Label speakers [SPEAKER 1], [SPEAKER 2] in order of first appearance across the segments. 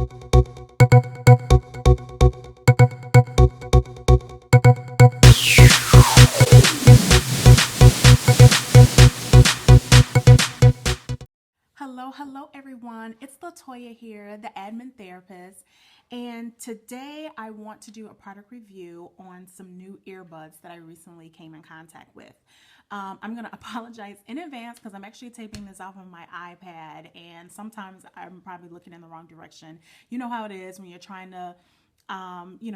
[SPEAKER 1] Hello everyone. It's Latoya here, the admin therapist, and today I want to do a product review on some new earbuds that I recently came in contact with. I'm going to apologize in advance because I'm actually taping this off of my iPad, and sometimes I'm probably looking in the wrong direction. You know how it is when you're trying to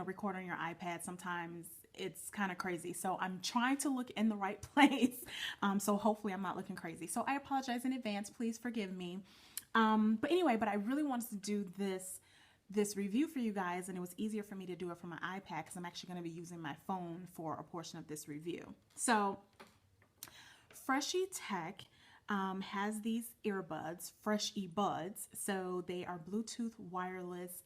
[SPEAKER 1] record on your iPad. Sometimes it's kind of crazy. So I'm trying to look in the right place. So hopefully I'm not looking crazy. So I apologize in advance. Please forgive me. But anyway, I really wanted to do this review for you guys, and it was easier for me to do it from my iPad because I'm actually going to be using my phone for a portion of this review. So FRESHeTECH has these earbuds, FRESHeBuds. So they are Bluetooth wireless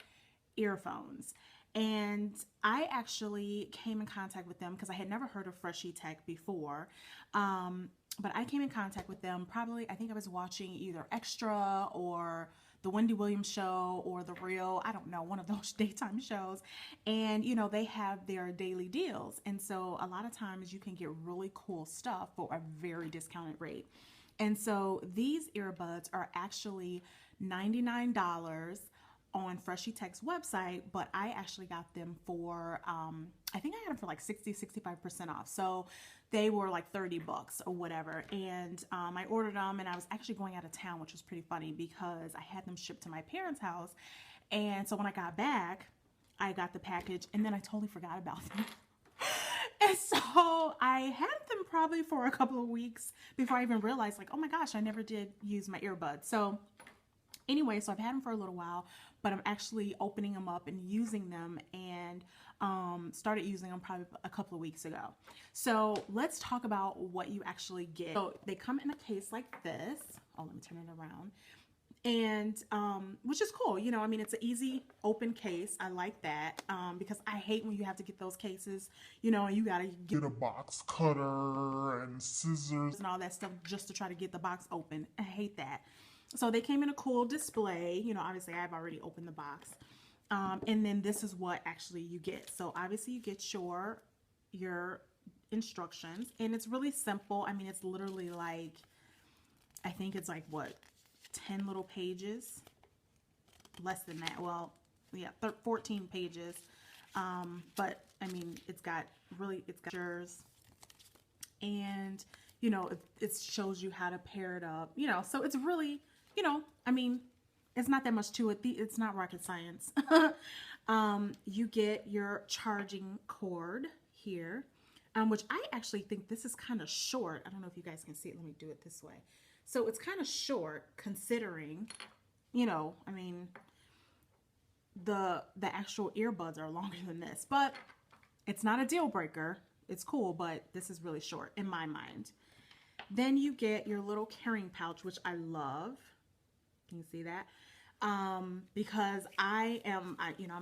[SPEAKER 1] earphones. And I actually came in contact with them because I had never heard of FRESHeTECH before. But I came in contact with them probably, I think I was watching either Extra or the Wendy Williams show or The Real, I don't know, one of those daytime shows. And, they have their daily deals. And so a lot of times you can get really cool stuff for a very discounted rate. And so these earbuds are actually $99 on FRESHeTECH's website, but I actually got them for, I think I got them for like 65% off. So they were like 30 bucks or whatever. And I ordered them, and I was actually going out of town, which was pretty funny because I had them shipped to my parents' house. And so when I got back, I got the package, and then I totally forgot about them. And so I had them probably for a couple of weeks before I even realized, like, oh my gosh, I never did use my earbuds. So anyway, so I've had them for a little while, but I'm actually opening them up and using them, and started using them probably a couple of weeks ago. So let's talk about what you actually get. So they come in a case like this. Oh, let me turn it around. And which is cool. It's an easy open case. I like that because I hate when you have to get those cases, and you got to get a box cutter and scissors and all that stuff just to try to get the box open. I hate that. So they came in a cool display. Obviously I've already opened the box. And then this is what actually you get. So obviously you get your instructions, and it's really simple. It's literally like, I think it's like what, 10 little pages, less than that. Well, yeah, 14 pages. But it's got yours, and it shows you how to pair it up, so it's really, it's not that much to it. It's not rocket science. You get your charging cord here, which I actually think this is kind of short. I don't know if you guys can see it. Let me do it this way. So it's kind of short considering, the actual earbuds are longer than this, but it's not a deal breaker. It's cool, but this is really short in my mind. Then you get your little carrying pouch, which I love. Can you see that? Because I'm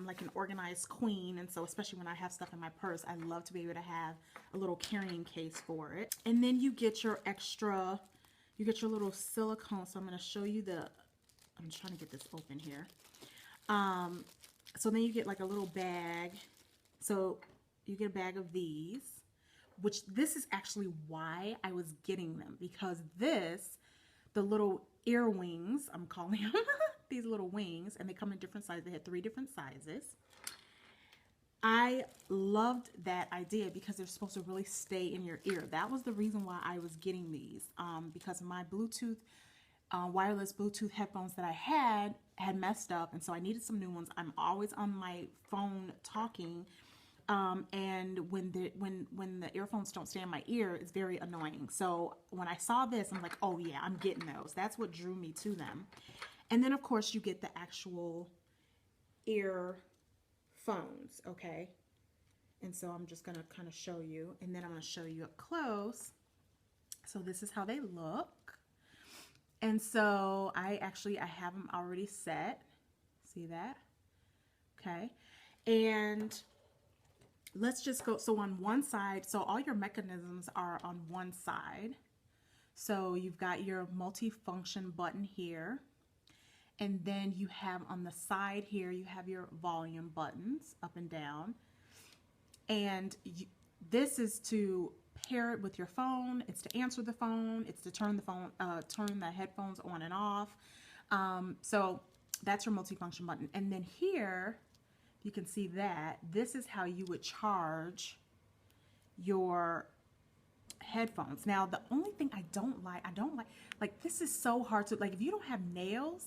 [SPEAKER 1] like an organized queen, and so especially when I have stuff in my purse, I love to be able to have a little carrying case for it. And then you get your little silicone. So I'm going to show you I'm trying to get this open here. So then you get like a little bag. So you get a bag of these, which this is actually why I was getting them, because the little ear wings, I'm calling them, these little wings, and they come in different sizes. They had 3 different sizes. I loved that idea because they're supposed to really stay in your ear. That was the reason why I was getting these, because my Bluetooth, wireless Bluetooth headphones that I had messed up, and so I needed some new ones. I'm always on my phone talking, and when the earphones don't stay in my ear, it's very annoying. So when I saw this, I'm like, oh yeah, I'm getting those. That's what drew me to them. And then of course you get the actual earphones, okay? And so I'm just gonna kind of show you, and then I'm gonna show you up close. So this is how they look. And so I have them already set. See that? Okay. And let's just go. So on one side, so all your mechanisms are on one side. So you've got your multi-function button here. And then you have on the side here, you have your volume buttons up and down. And this is to pair it with your phone. It's to answer the phone. It's to turn the headphones on and off. So that's your multifunction button. And then here, you can see that this is how you would charge your headphones. Now, the only thing I don't like this is so hard to, like, if you don't have nails,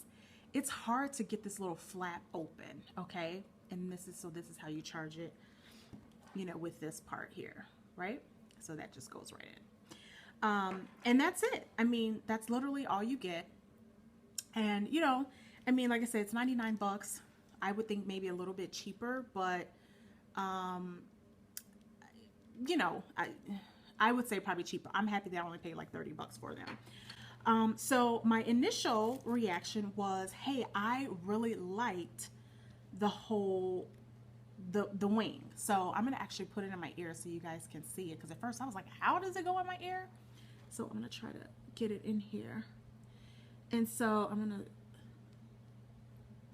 [SPEAKER 1] it's hard to get this little flap open, okay? And this is how you charge it, you know, with this part here, right? So that just goes right in. And that's it. I mean, that's literally all you get. And, you know, I mean, like I said, it's 99 bucks. I would think maybe a little bit cheaper, but, you know, I would say probably cheaper. I'm happy that I only paid like 30 bucks for them. So my initial reaction was, hey, I really liked the whole, the wing. So I'm going to actually put it in my ear so you guys can see it. Because at first I was like, how does it go in my ear? So I'm going to try to get it in here. And so I'm going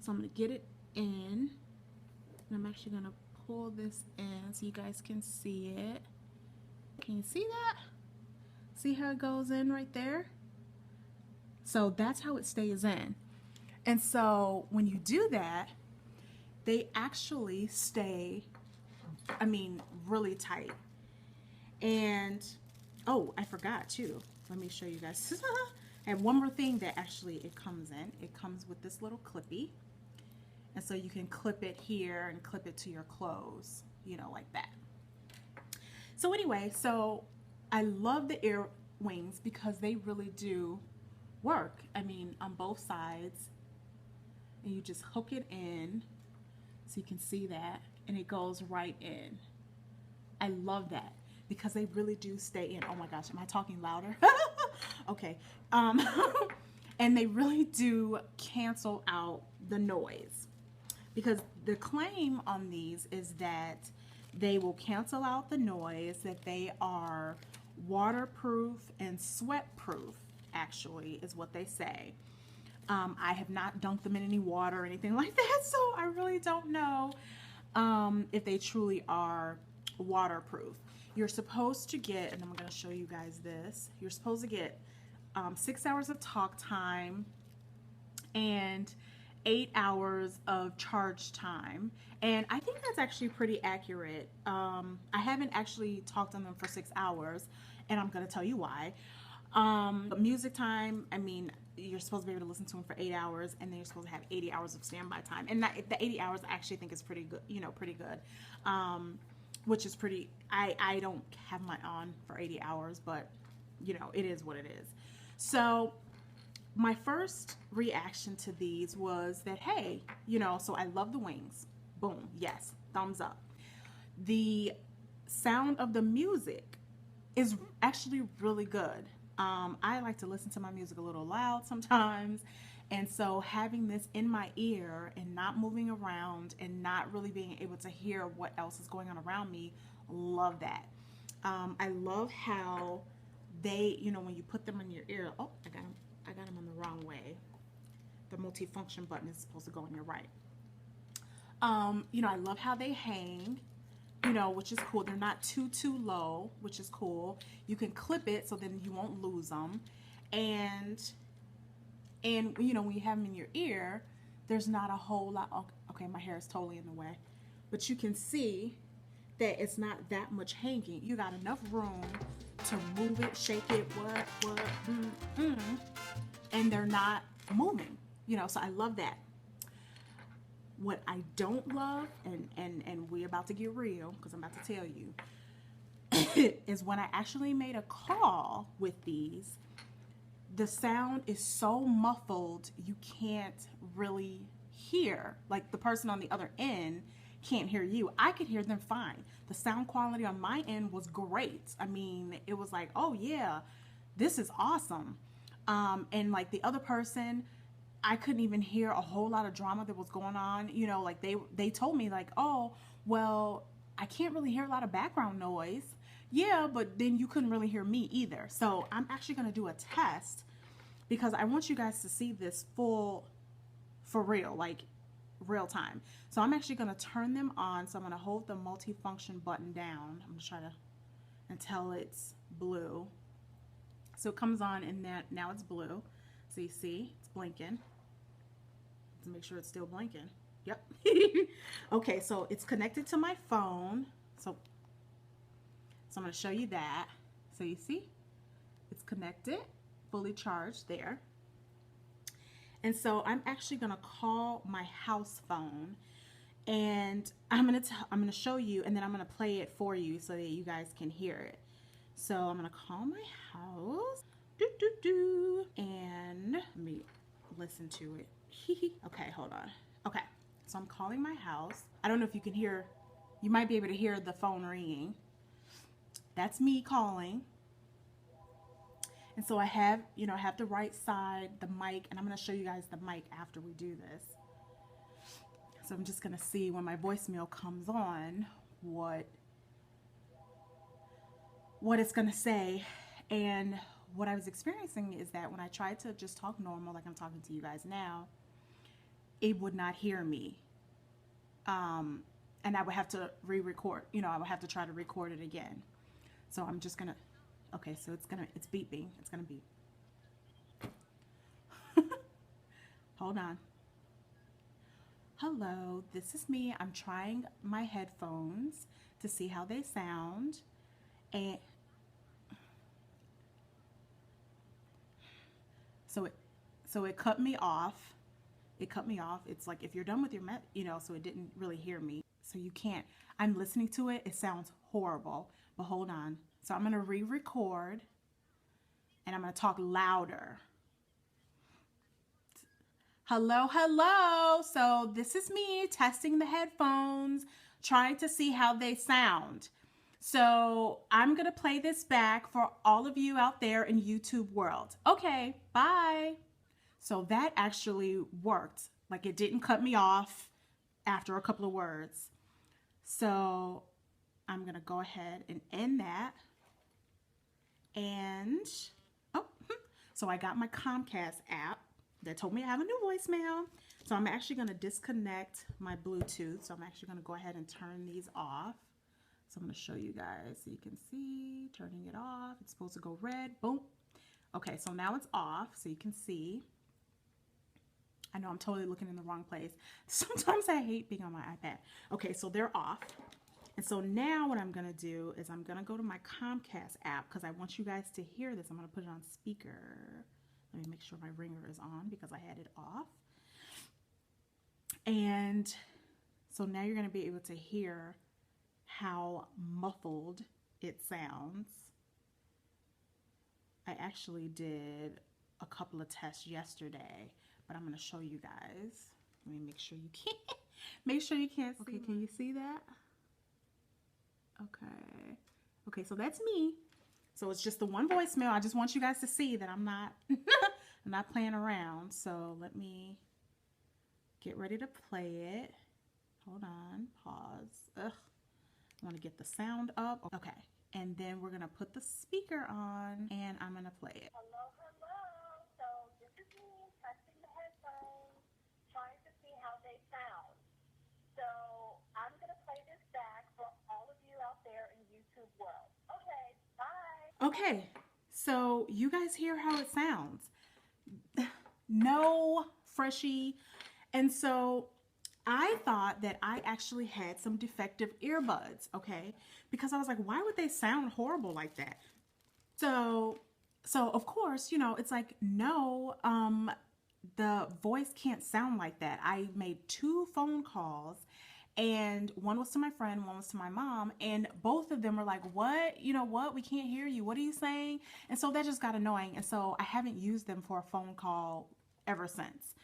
[SPEAKER 1] to get it in. And I'm actually going to pull this in so you guys can see it. Can you see that? See how it goes in right there? So that's how it stays in. And so when you do that, they actually stay, I mean, really tight. And, oh, I forgot too. Let me show you guys. And one more thing that actually it comes in. It comes with this little clippy. And so you can clip it here and clip it to your clothes, you know, like that. So anyway, so I love the ear wings because they really do work. I mean, on both sides. And you just hook it in so you can see that, and it goes right in. I love that because they really do stay in. Oh my gosh, am I talking louder? Okay. And they really do cancel out the noise, because the claim on these is that they will cancel out the noise, that they are waterproof and sweat proof, actually, is what they say. I have not dunked them in any water or anything like that, so I really don't know if they truly are waterproof. You're supposed to get, and I'm going to show you guys this, you're supposed to get 6 hours of talk time and 8 hours of charge time. And I think that's actually pretty accurate. I haven't actually talked on them for 6 hours, and I'm going to tell you why. But music time, I mean, you're supposed to be able to listen to them for 8 hours, and then you're supposed to have 80 hours of standby time. And the 80 hours I actually think is pretty good, you know, pretty good. Which is pretty, I don't have mine on for 80 hours, but, you know, it is what it is. So my first reaction to these was that, hey, you know, so I love the wings. Boom, yes, thumbs up. The sound of the music is actually really good. I like to listen to my music a little loud sometimes, and so having this in my ear and not moving around and not really being able to hear what else is going on around me, love that. I love how they, you know, when you put them in your ear, oh, I got them on the wrong way. The multifunction button is supposed to go on your right. You know, I love how they hang, you know, which is cool. They're not too low, which is cool. You can clip it so then you won't lose them. And you know, when you have them in your ear, there's not a whole lot. Okay, my hair is totally in the way, but you can see that it's not that much hanging. You got enough room to move it, shake it, and they're not moving, you know, so I love that. What I don't love, and we're about to get real because I'm about to tell you, is when I actually made a call with these, the sound is so muffled you can't really hear. Like the person on the other end can't hear you. I could hear them fine. The sound quality on my end was great. I mean, it was like, oh yeah, this is awesome. And like the other person, I couldn't even hear a whole lot of drama that was going on. You know, like they told me like, oh, well, I can't really hear a lot of background noise. Yeah, but then you couldn't really hear me either. So I'm actually going to do a test because I want you guys to see this full for real, like real time. So I'm actually going to turn them on. So I'm going to hold the multifunction button down. I'm going to try to until it's blue. So it comes on and that now it's blue. So you see it's blinking. Let's make sure it's still blinking. Yep. Okay, so it's connected to my phone. So I'm going to show you that. So you see it's connected, fully charged there. And so I'm actually going to call my house phone, and I'm going to show you, and then I'm going to play it for you so that you guys can hear it. So I'm going to call my house, and let me listen to it. Okay, hold on. Okay, so I'm calling my house. I don't know if you can hear, you might be able to hear the phone ringing. That's me calling. And so I have, you know, I have the right side, the mic, and I'm going to show you guys the mic after we do this. So I'm just going to see when my voicemail comes on what it's going to say. And what I was experiencing is that when I tried to just talk normal, like I'm talking to you guys now, it would not hear me. And I would have to re-record, you know, I would have to try to record it again. So I'm just going to, okay, so it's beeping. It's going to beep. Hold on. Hello, this is me. I'm trying my headphones to see how they sound. And so it cut me off. It cut me off. It's like if you're done with your you know, so it didn't really hear me. So you can't. I'm listening to it. It sounds horrible. But hold on. So I'm going to re-record, and I'm going to talk louder. Hello, hello. So this is me testing the headphones, trying to see how they sound. So I'm going to play this back for all of you out there in YouTube world. Okay, bye. So that actually worked. Like it didn't cut me off after a couple of words. So I'm going to go ahead and end that. And, oh, so I got my Comcast app that told me I have a new voicemail. So I'm actually going to disconnect my Bluetooth. So I'm actually going to go ahead and turn these off. So I'm going to show you guys so you can see, turning it off. It's supposed to go red, boom. Okay, so now it's off so you can see. I know I'm totally looking in the wrong place. Sometimes I hate being on my iPad. Okay, so they're off. And so now what I'm going to do is I'm going to go to my Comcast app because I want you guys to hear this. I'm going to put it on speaker. Let me make sure my ringer is on because I had it off. And so now you're going to be able to hear how muffled it sounds. I actually did a couple of tests yesterday, but I'm going to show you guys. Let me make sure you can't. Make sure you can't see. Okay, can you see that? Okay. Okay, so that's me. So it's just the one voicemail. I just want you guys to see that I'm not I'm not playing around. So let me get ready to play it. Hold on. Pause. Ugh. I want to get the sound up. Okay. And then we're going to put the speaker on and I'm going to play it.
[SPEAKER 2] Hello, hello. So this is me testing the headphones, trying to see how they sound. So I'm going to play this back for all of you out there in YouTube world. Okay, bye.
[SPEAKER 1] Okay, so you guys hear how it sounds. No Freshie. And so I thought that I actually had some defective earbuds, okay? Because I was like, why would they sound horrible like that? So of course, you know, it's like, no, the voice can't sound like that. I made 2 phone calls, and one was to my friend, one was to my mom, and both of them were like, what? You know what? We can't hear you. What are you saying? And so that just got annoying. And so I haven't used them for a phone call ever since.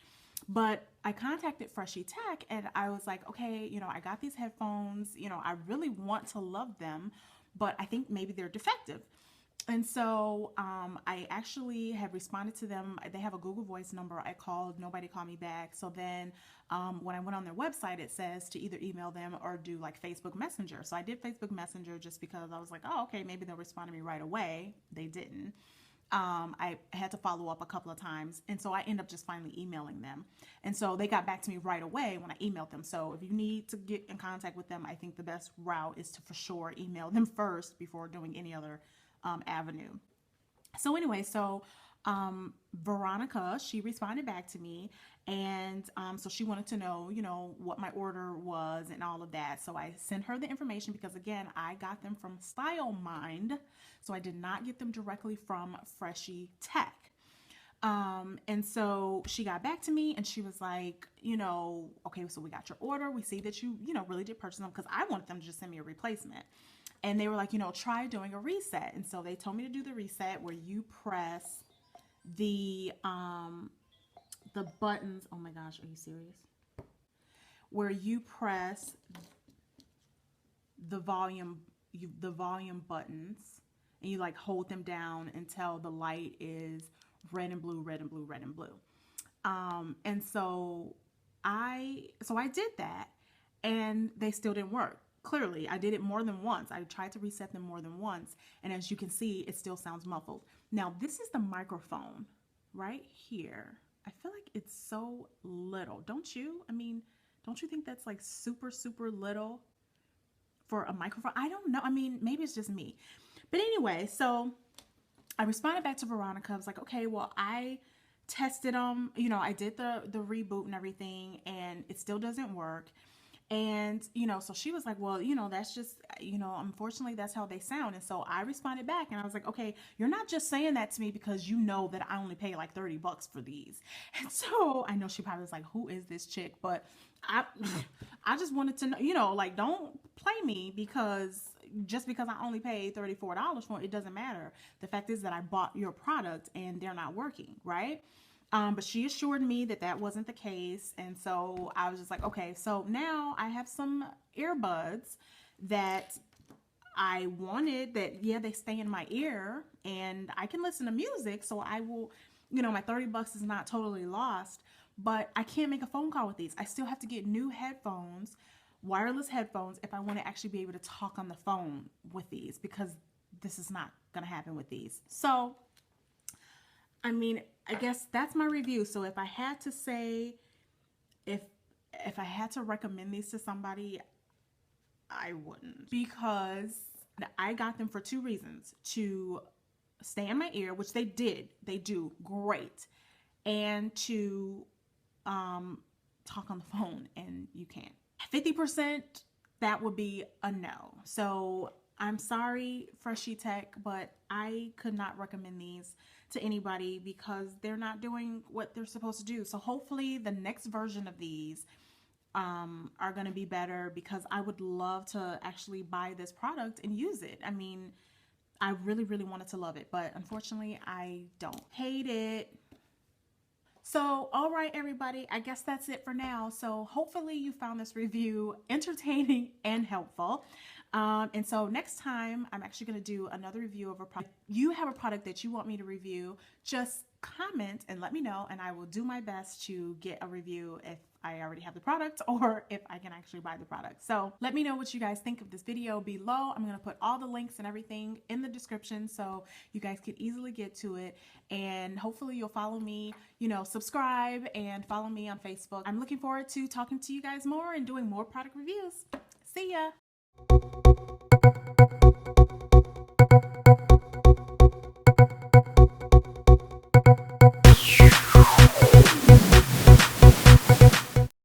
[SPEAKER 1] But I contacted FRESHeTECH and I was like, okay, you know, I got these headphones, you know, I really want to love them, but I think maybe they're defective. And so I actually have responded to them. They have a Google Voice number. I called, nobody called me back. So then when I went on their website, it says to either email them or do like Facebook Messenger. So I did Facebook Messenger just because I was like, oh, okay, maybe they'll respond to me right away. They didn't. I had to follow up a couple of times. And so I ended up just finally emailing them. And so they got back to me right away when I emailed them. So if you need to get in contact with them, I think the best route is to for sure email them first before doing any other avenue. So anyway, Veronica, she responded back to me, and so she wanted to know, what my order was and all of that. So I sent her the information because, again, I got them from Style Mind, so I did not get them directly from FRESHeTECH. And so she got back to me and she was like, okay, so we got your order. We see that you, really did purchase them, because I wanted them to just send me a replacement. And they were like, try doing a reset. And so they told me to do the reset where you press the buttons. Oh my gosh, are you serious? Where you press the volume buttons, and you like hold them down until the light is red and blue, red and blue, red and blue. And so I did that, and they still didn't work. Clearly, I did it more than once. I tried to reset them more than once, and as you can see, it still sounds muffled. Now, this is the microphone right here. I feel like it's so little, don't you? I mean, don't you think that's like super, super little for a microphone? I don't know. I mean, maybe it's just me. But anyway, so I responded back to Veronica. I was like, okay, well, I tested them. I did the reboot and everything, and it still doesn't work. And, so she was like, well, that's just, unfortunately, that's how they sound. And so I responded back and I was like, okay, you're not just saying that to me because you know that I only pay like $30 for these. And so I know she probably was like, who is this chick? But I just wanted to know, like, don't play me, because just because I only paid $34 for it, it doesn't matter. The fact is that I bought your product and they're not working, right? But she assured me that that wasn't the case. And so I was just like, okay, so now I have some earbuds that I wanted that, yeah, they stay in my ear and I can listen to music. So I will, my $30 is not totally lost, but I can't make a phone call with these. I still have to get new headphones, wireless headphones, if I want to actually be able to talk on the phone with these, because this is not going to happen with these. So I mean, I guess that's my review. So if I had to say, if I had to recommend these to somebody, I wouldn't, because I got them for two reasons: to stay in my ear, which they do great, and to talk on the phone, and you can't. 50%, that would be a no. So I'm sorry, FRESHeTECH, but I could not recommend these to anybody because they're not doing what they're supposed to do. So hopefully the next version of these are going to be better, because I would love to actually buy this product and use it. I mean, I really, really wanted to love it, but unfortunately I don't. Hate it. So, all right, everybody, I guess that's it for now. So hopefully you found this review entertaining and helpful. And so next time I'm actually going to do another review of a product. If you have a product that you want me to review, just comment and let me know, and I will do my best to get a review if I already have the product or if I can actually buy the product. So let me know what you guys think of this video below. I'm going to put all the links and everything in the description so you guys can easily get to it, and hopefully you'll follow me, subscribe and follow me on Facebook. I'm looking forward to talking to you guys more and doing more product reviews. See ya.